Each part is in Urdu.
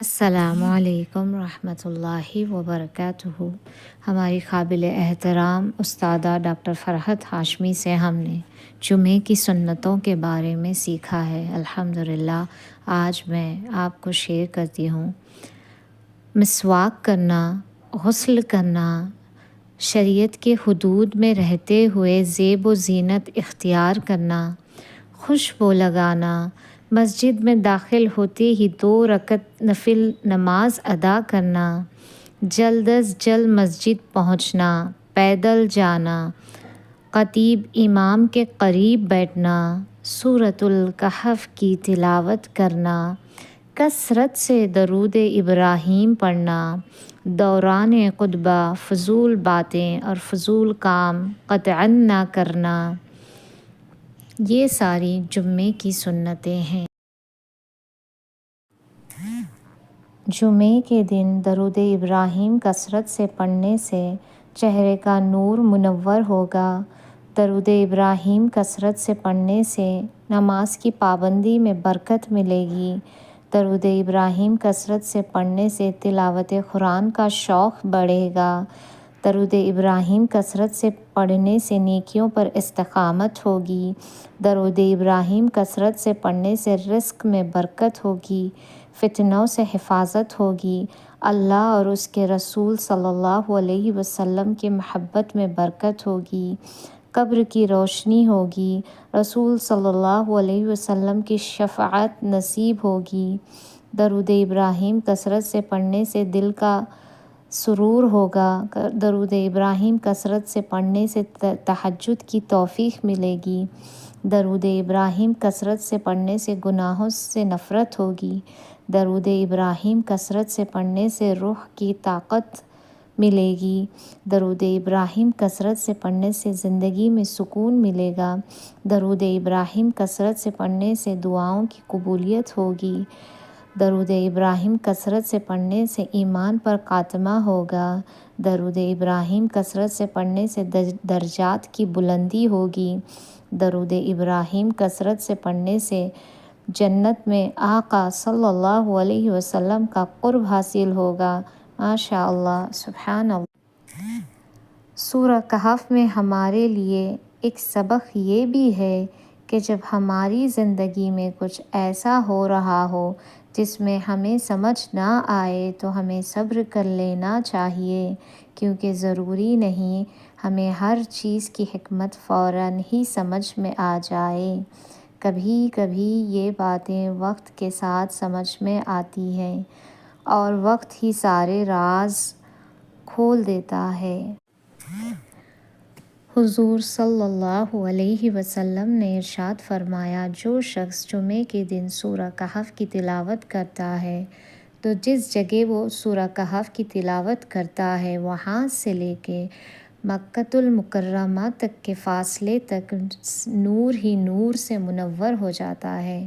السلام علیکم ورحمۃ اللہ وبرکاتہ۔ ہماری قابل احترام استادہ ڈاکٹر فرحت ہاشمی سے ہم نے جمعے کی سنتوں کے بارے میں سیکھا ہے۔ الحمدللہ آج میں آپ کو شیئر کرتی ہوں۔ مسواک کرنا، غسل کرنا، شریعت کے حدود میں رہتے ہوئے زیب و زینت اختیار کرنا، خوشبو لگانا، مسجد میں داخل ہوتے ہی 2 رکعت نفل نماز ادا کرنا، جلد از جلد مسجد پہنچنا، پیدل جانا، خطیب امام کے قریب بیٹھنا، سورۃ الکہف کی تلاوت کرنا، کثرت سے درود ابراہیم پڑھنا، دوران خطبہ فضول باتیں اور فضول کام قطعاً نہ کرنا، یہ ساری جمعے کی سنتیں ہیں۔ جمعے کے دن درود ابراہیم کثرت سے پڑھنے سے چہرے کا نور منور ہوگا۔ درود ابراہیم کثرت سے پڑھنے سے نماز کی پابندی میں برکت ملے گی۔ درود ابراہیم کثرت سے پڑھنے سے تلاوت قرآن کا شوق بڑھے گا۔ درود ابراہیم کثرت سے پڑھنے سے نیکیوں پر استقامت ہوگی۔ درود ابراہیم کثرت سے پڑھنے سے رزق میں برکت ہوگی، فتنوں سے حفاظت ہوگی، اللہ اور اس کے رسول صلی اللہ علیہ وسلم کی محبت میں برکت ہوگی، قبر کی روشنی ہوگی، رسول صلی اللہ علیہ وسلم کی شفاعت نصیب ہوگی۔ درود ابراہیم کثرت سے پڑھنے سے دل کا سرور ہوگا۔ درود ابراہیم کثرت سے پڑھنے سے تہجد کی توفیق ملے گی۔ درود ابراہیم کثرت سے پڑھنے سے گناہوں سے نفرت ہوگی۔ درود ابراہیم کثرت سے پڑھنے سے روح کی طاقت ملے گی۔ درود ابراہیم کثرت سے پڑھنے سے زندگی میں سکون ملے گا۔ درود ابراہیم کثرت سے پڑھنے سے دعاؤں کی قبولیت ہوگی۔ درود ابراہیم کثرت سے پڑھنے سے ایمان پر خاتمہ ہوگا۔ درود ابراہیم کثرت سے پڑھنے سے درجات کی بلندی ہوگی۔ درود ابراہیم کثرت سے پڑھنے سے جنت میں آقا صلی اللہ علیہ وسلم کا قرب حاصل ہوگا۔ ماشاء اللہ، سبحان اللہ۔ سورہ کہف میں ہمارے لیے ایک سبق یہ بھی ہے کہ جب ہماری زندگی میں کچھ ایسا ہو رہا ہو جس میں ہمیں سمجھ نہ آئے تو ہمیں صبر کر لینا چاہیے، کیونکہ ضروری نہیں ہمیں ہر چیز کی حکمت فوراً ہی سمجھ میں آ جائے۔ کبھی کبھی یہ باتیں وقت کے ساتھ سمجھ میں آتی ہیں اور وقت ہی سارے راز کھول دیتا ہے۔ حضور صلی اللہ علیہ وسلم نے ارشاد فرمایا، جو شخص جمعے کے دن سورہ کہف کی تلاوت کرتا ہے تو جس جگہ وہ سورہ کہف کی تلاوت کرتا ہے وہاں سے لے کے مکۃ المکرمہ تک کے فاصلے تک نور ہی نور سے منور ہو جاتا ہے۔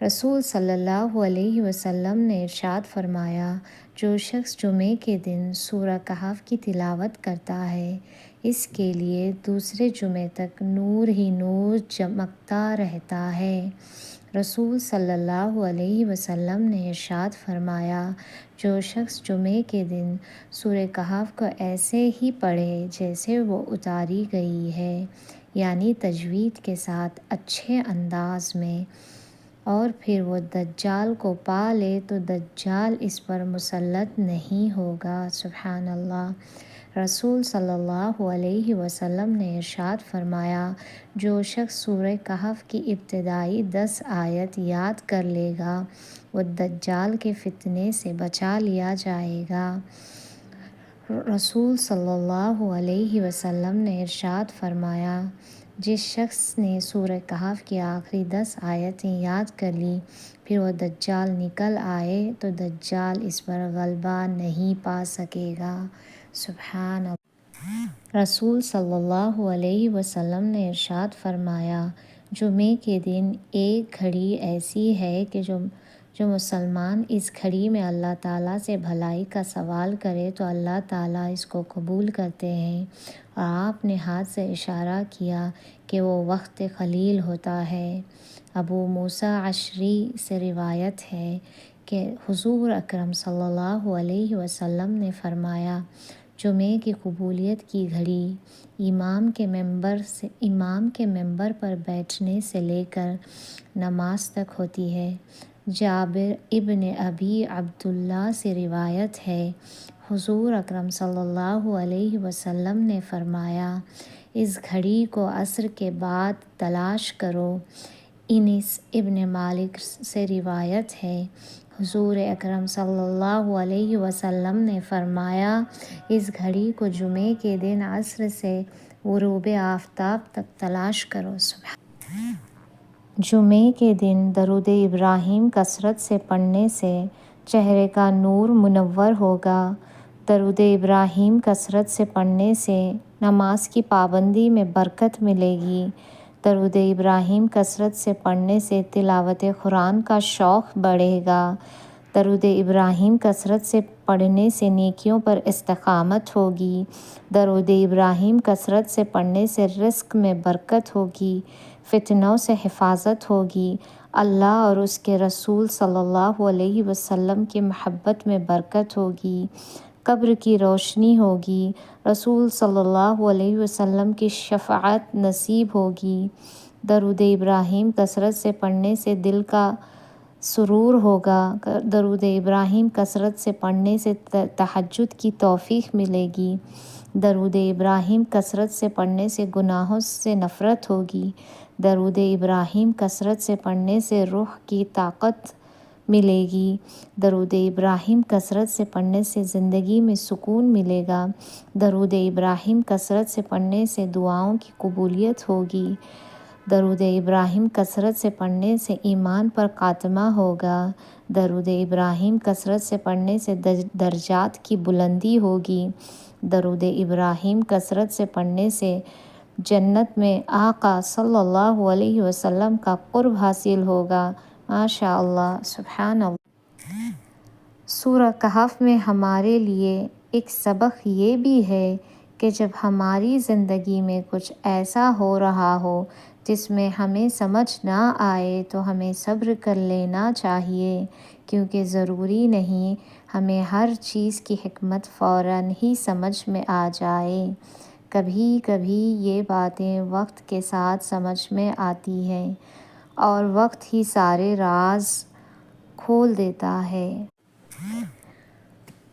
رسول صلی اللہ علیہ وسلم نے ارشاد فرمایا، جو شخص جمعے کے دن سورہ کہف کی تلاوت کرتا ہے اس کے لیے دوسرے جمعے تک نور ہی نور چمکتا رہتا ہے۔ رسول صلی اللہ علیہ وسلم نے ارشاد فرمایا، جو شخص جمعے کے دن سورہ کہف کو ایسے ہی پڑھے جیسے وہ اتاری گئی ہے، یعنی تجوید کے ساتھ اچھے انداز میں، اور پھر وہ دجال کو پا لے تو دجال اس پر مسلط نہیں ہوگا۔ سبحان اللہ۔ رسول صلی اللہ علیہ وسلم نے ارشاد فرمایا، جو شخص سورہ کہف کی ابتدائی 10 آیت یاد کر لے گا وہ دجال کے فتنے سے بچا لیا جائے گا۔ رسول صلی اللہ علیہ وسلم نے ارشاد فرمایا، جس شخص نے سورہ کہف کی آخری 10 آیتیں یاد کر لی پھر وہ دجال نکل آئے تو دجال اس پر غلبہ نہیں پا سکے گا۔ سبحان اللہ۔ رسول صلی اللہ علیہ وسلم نے ارشاد فرمایا، جمعے کے دن ایک گھڑی ایسی ہے کہ جو مسلمان اس گھڑی میں اللہ تعالیٰ سے بھلائی کا سوال کرے تو اللہ تعالیٰ اس کو قبول کرتے ہیں، اور آپ نے ہاتھ سے اشارہ کیا کہ وہ وقت خلیل ہوتا ہے۔ ابو موسیٰ اشعری سے روایت ہے کہ حضور اکرم صلی اللہ علیہ وسلم نے فرمایا جمعے کی قبولیت کی گھڑی امام کے منبر پر بیٹھنے سے لے کر نماز تک ہوتی ہے۔ جابر ابن ابی عبداللہ سے روایت ہے، حضور اکرم صلی اللہ علیہ وسلم نے فرمایا اس گھڑی کو عصر کے بعد تلاش کرو۔ انس ابن مالک سے روایت ہے، حضور اکرم صلی اللہ علیہ وسلم نے فرمایا اس گھڑی کو جمعے کے دن عصر سے غروب آفتاب تک تلاش کرو۔ جمعے کے دن درود ابراہیم کثرت سے پڑھنے سے چہرے کا نور منور ہوگا۔ درود ابراہیم کثرت سے پڑھنے سے نماز کی پابندی میں برکت ملے گی۔ درود ابراہیم کثرت سے پڑھنے سے تلاوت قرآن کا شوق بڑھے گا۔ درود ابراہیم کثرت سے پڑھنے سے نیکیوں پر استقامت ہوگی۔ درود ابراہیم کثرت سے پڑھنے سے رزق میں برکت ہوگی، فتنوں سے حفاظت ہوگی، اللہ اور اس کے رسول صلی اللہ علیہ وسلم کی محبت میں برکت ہوگی، قبر کی روشنی ہوگی، رسول صلی اللہ علیہ وسلم کی شفاعت نصیب ہوگی۔ درود ابراہیم کثرت سے پڑھنے سے دل کا سرور ہوگا۔ درود ابراہیم کثرت سے پڑھنے سے تہجد کی توفیق ملے گی۔ درود ابراہیم کثرت سے پڑھنے سے گناہوں سے نفرت ہوگی۔ درود ابراہیم کثرت سے پڑھنے سے روح کی طاقت ملے گی۔ درود ابراہیم کثرت سے پڑھنے سے زندگی میں سکون ملے گا۔ درود ابراہیم کثرت سے پڑھنے سے دعاؤں کی قبولیت ہوگی۔ درود ابراہیم کثرت سے پڑھنے سے ایمان پر خاتمہ ہوگا۔ درود ابراہیم کثرت سے پڑھنے سے درجات کی بلندی ہوگی۔ درود ابراہیم کثرت سے پڑھنے سے جنت میں آقا صلی اللہ علیہ وسلم کا قرب حاصل ہوگا۔ ماشاء اللہ، سبحان اللہ۔ سورہ کہف میں ہمارے لیے ایک سبق یہ بھی ہے کہ جب ہماری زندگی میں کچھ ایسا ہو رہا ہو جس میں ہمیں سمجھ نہ آئے تو ہمیں صبر کر لینا چاہیے، کیونکہ ضروری نہیں ہمیں ہر چیز کی حکمت فوراً ہی سمجھ میں آ جائے۔ کبھی کبھی یہ باتیں وقت کے ساتھ سمجھ میں آتی ہیں اور وقت ہی سارے راز کھول دیتا ہے۔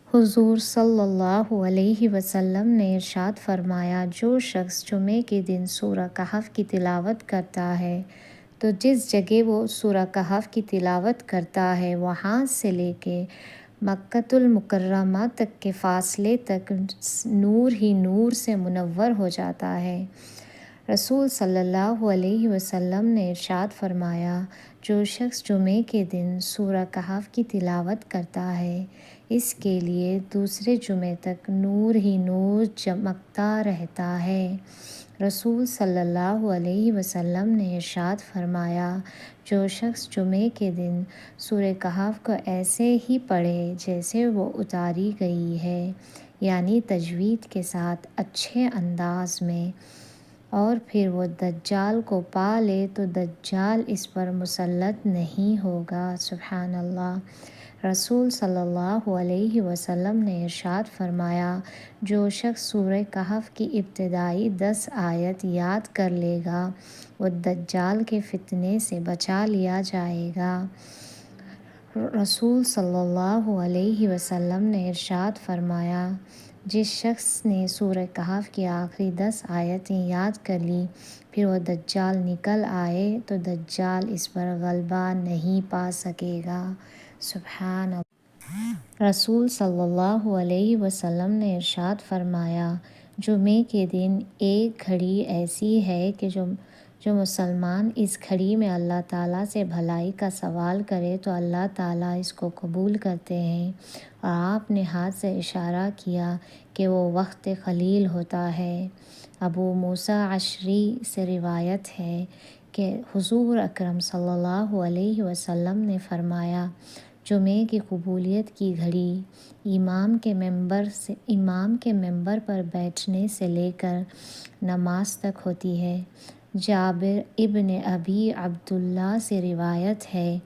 حضور صلی اللہ علیہ وسلم نے ارشاد فرمایا، جو شخص جمعے کے دن سورہ کہف کی تلاوت کرتا ہے تو جس جگہ وہ سورہ کہف کی تلاوت کرتا ہے وہاں سے لے کے مکۃ المکرمہ تک کے فاصلے تک نور ہی نور سے منور ہو جاتا ہے۔ رسول صلی اللہ علیہ وسلم نے ارشاد فرمایا، جو شخص جمعے کے دن سورہ کہف کی تلاوت کرتا ہے اس کے لیے دوسرے جمعے تک نور ہی نور چمکتا رہتا ہے۔ رسول صلی اللہ علیہ وسلم نے ارشاد فرمایا، جو شخص جمعے کے دن سورہ کہف کو ایسے ہی پڑھے جیسے وہ اتاری گئی ہے، یعنی تجوید کے ساتھ اچھے انداز میں، اور پھر وہ دجال کو پا لے تو دجال اس پر مسلط نہیں ہوگا۔ سبحان اللہ۔ رسول صلی اللہ علیہ وسلم نے ارشاد فرمایا، جو شخص سورہ کہف کی ابتدائی 10 آیت یاد کر لے گا وہ دجال کے فتنے سے بچا لیا جائے گا۔ رسول صلی اللہ علیہ وسلم نے ارشاد فرمایا، جس شخص نے سورہ کہف کی آخری 10 آیتیں یاد کر لی پھر وہ دجال نکل آئے تو دجال اس پر غلبہ نہیں پا سکے گا۔ سبحان اللہ۔ رسول صلی اللہ علیہ وسلم نے ارشاد فرمایا، جمعے کے دن ایک گھڑی ایسی ہے کہ جو مسلمان اس گھڑی میں اللہ تعالیٰ سے بھلائی کا سوال کرے تو اللہ تعالیٰ اس کو قبول کرتے ہیں، اور آپ نے ہاتھ سے اشارہ کیا کہ وہ وقت خلیل ہوتا ہے۔ ابو موسیٰ اشعری سے روایت ہے کہ حضور اکرم صلی اللہ علیہ وسلم نے فرمایا، جمعے کی قبولیت کی گھڑی امام کے منبر پر بیٹھنے سے لے کر نماز تک ہوتی ہے۔ جابر ابن ابی عبداللہ سے روایت ہے،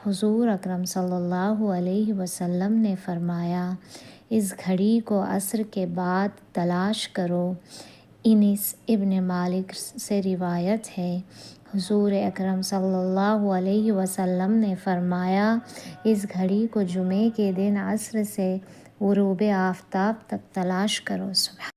حضور اکرم صلی اللہ علیہ وسلم نے فرمایا اس گھڑی کو عصر کے بعد تلاش کرو۔ انیس ابن مالک سے روایت ہے حضور اکرم صلی اللہ علیہ وسلم نے فرمایا اس گھڑی کو جمعے کے دن عصر سے غروب آفتاب تک تلاش کرو۔ سبحان